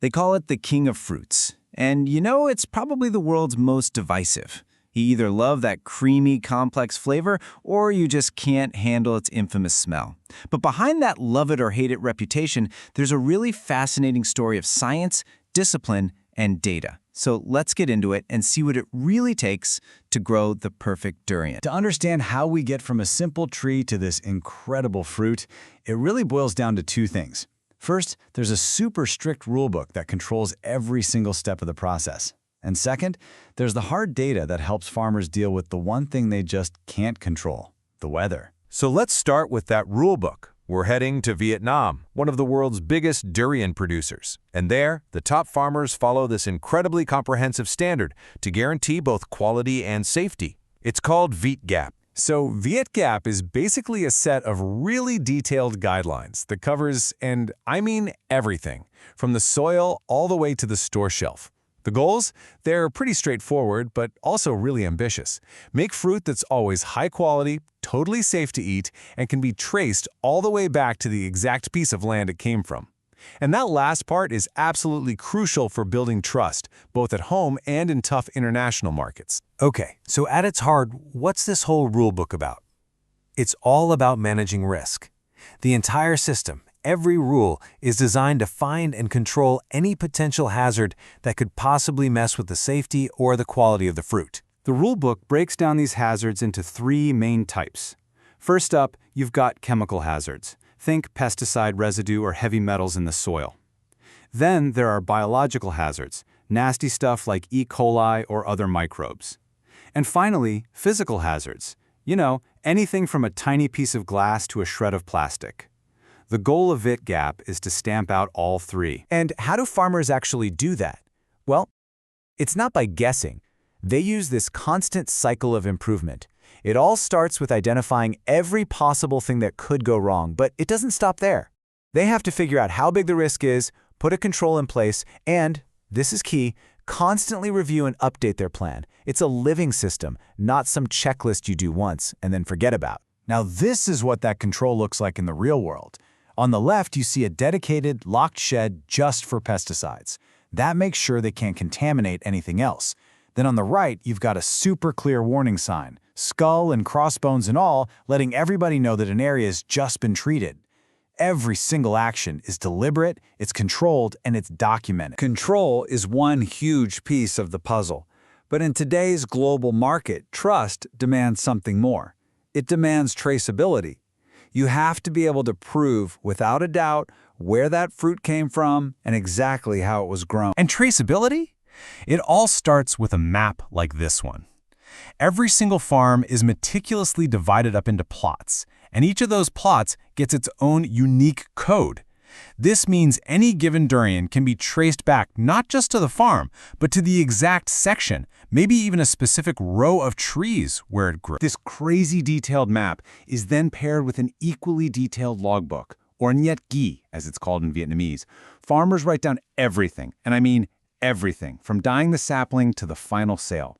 They call it the king of fruits. And it's probably the world's most divisive. You either love that creamy, complex flavor, or you just can't handle its infamous smell. But behind that love it or hate it reputation, there's a really fascinating story of science, discipline, and data. So let's get into it and see what it really takes to grow the perfect durian. To understand how we get from a simple tree to this incredible fruit, it really boils down to two things. First, there's a super strict rulebook that controls every single step of the process. And second, there's the hard data that helps farmers deal with the one thing they just can't control, the weather. So let's start with that rulebook. We're heading to Vietnam, one of the world's biggest durian producers. And there, the top farmers follow this incredibly comprehensive standard to guarantee both quality and safety. It's called VietGAP. So VietGAP is basically a set of really detailed guidelines that covers, and I mean everything, from the soil all the way to the store shelf. The goals? They're pretty straightforward, but also really ambitious. Make fruit that's always high quality, totally safe to eat, and can be traced all the way back to the exact piece of land it came from. And that last part is absolutely crucial for building trust, both at home and in tough international markets. Okay, so at its heart, what's this whole rulebook about? It's all about managing risk. The entire system, every rule, is designed to find and control any potential hazard that could possibly mess with the safety or the quality of the fruit. The rulebook breaks down these hazards into three main types. First up, you've got chemical hazards. Think pesticide residue or heavy metals in the soil. Then there are biological hazards, nasty stuff like E. coli or other microbes. And finally, physical hazards. Anything from a tiny piece of glass to a shred of plastic. The goal of VietGAP is to stamp out all three. And how do farmers actually do that? Well, it's not by guessing. They use this constant cycle of improvement. It all starts with identifying every possible thing that could go wrong, but it doesn't stop there. They have to figure out how big the risk is, put a control in place, and, this is key, constantly review and update their plan. It's a living system, not some checklist you do once and then forget about. Now this is what that control looks like in the real world. On the left, you see a dedicated, locked shed just for pesticides. That makes sure they can't contaminate anything else. Then on the right, you've got a super clear warning sign, skull and crossbones and all, letting everybody know that an area has just been treated. Every single action is deliberate, it's controlled, and it's documented. Control is one huge piece of the puzzle. But in today's global market, trust demands something more. It demands traceability. You have to be able to prove, without a doubt, where that fruit came from and exactly how it was grown. And traceability? It all starts with a map like this one. Every single farm is meticulously divided up into plots, and each of those plots gets its own unique code. This means any given durian can be traced back not just to the farm, but to the exact section, maybe even a specific row of trees where it grew. This crazy detailed map is then paired with an equally detailed logbook, or Nhật Ghi, as it's called in Vietnamese. Farmers write down everything, and I mean everything, from dyeing the sapling to the final sale.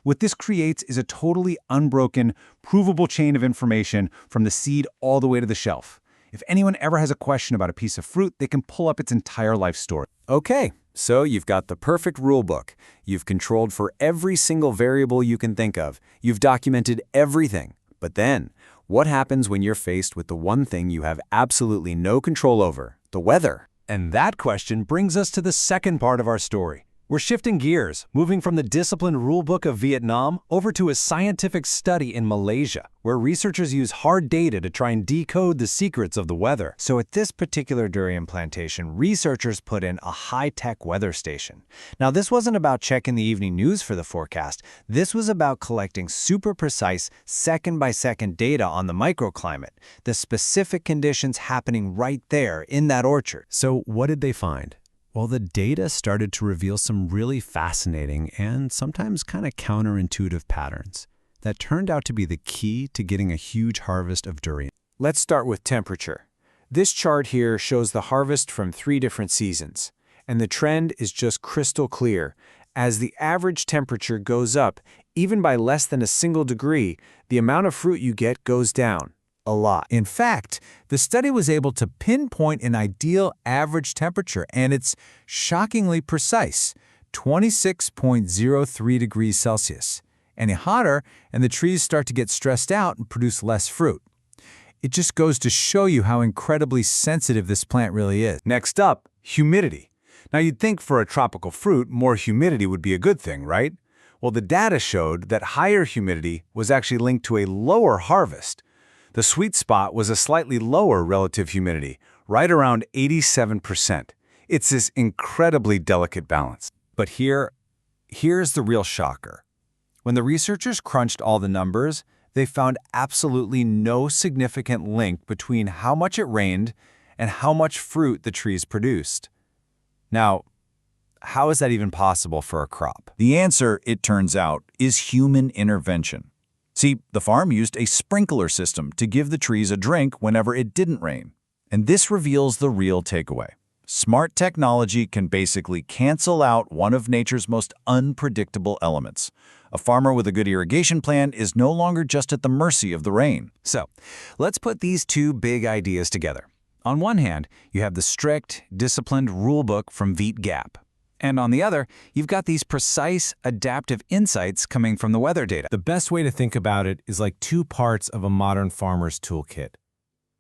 What this creates is a totally unbroken, provable chain of information from the seed all the way to the shelf. If anyone ever has a question about a piece of fruit, they can pull up its entire life story. Okay, so you've got the perfect rulebook. You've controlled for every single variable you can think of. You've documented everything. But then, what happens when you're faced with the one thing you have absolutely no control over, the weather? And that question brings us to the second part of our story. We're shifting gears, moving from the disciplined rulebook of Vietnam over to a scientific study in Malaysia, where researchers use hard data to try and decode the secrets of the weather. So at this particular durian plantation, researchers put in a high-tech weather station. Now, this wasn't about checking the evening news for the forecast. This was about collecting super precise, second-by-second data on the microclimate, the specific conditions happening right there in that orchard. So what did they find? Well, the data started to reveal some really fascinating and sometimes kind of counterintuitive patterns that turned out to be the key to getting a huge harvest of durian. Let's start with temperature. This chart here shows the harvest from 3 different seasons, and the trend is just crystal clear. As the average temperature goes up, even by less than a single degree, the amount of fruit you get goes down. a lot. In fact, the study was able to pinpoint an ideal average temperature, and it's shockingly precise, 26.03 degrees Celsius. Any hotter, and the trees start to get stressed out and produce less fruit. It just goes to show you how incredibly sensitive this plant really is. Next up, humidity. Now you'd think for a tropical fruit, more humidity would be a good thing, right? Well, the data showed that higher humidity was actually linked to a lower harvest. The sweet spot was a slightly lower relative humidity, right around 87%. It's this incredibly delicate balance. But here's the real shocker. When the researchers crunched all the numbers, they found absolutely no significant link between how much it rained and how much fruit the trees produced. Now, how is that even possible for a crop? The answer, it turns out, is human intervention. See, the farm used a sprinkler system to give the trees a drink whenever it didn't rain. And this reveals the real takeaway. Smart technology can basically cancel out one of nature's most unpredictable elements. A farmer with a good irrigation plan is no longer just at the mercy of the rain. So, let's put these two big ideas together. On one hand, you have the strict, disciplined rulebook from Veit Gap. And on the other, you've got these precise, adaptive insights coming from the weather data. The best way to think about it is like two parts of a modern farmer's toolkit.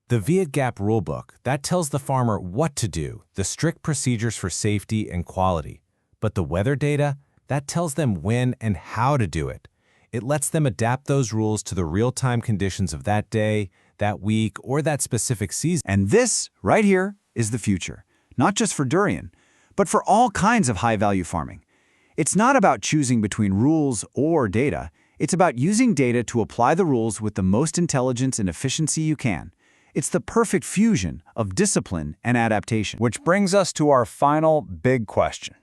The Veit Gap rulebook, that tells the farmer what to do, the strict procedures for safety and quality. But the weather data, that tells them when and how to do it. It lets them adapt those rules to the real-time conditions of that day, that week, or that specific season. And this, right here, is the future. Not just for durian, but for all kinds of high-value farming. It's not about choosing between rules or data. It's about using data to apply the rules with the most intelligence and efficiency you can. It's the perfect fusion of discipline and adaptation. Which brings us to our final big question.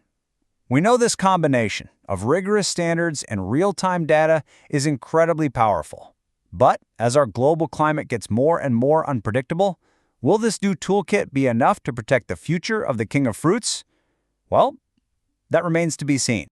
We know this combination of rigorous standards and real-time data is incredibly powerful. But as our global climate gets more and more unpredictable, will this new toolkit be enough to protect the future of the king of fruits? Well, that remains to be seen.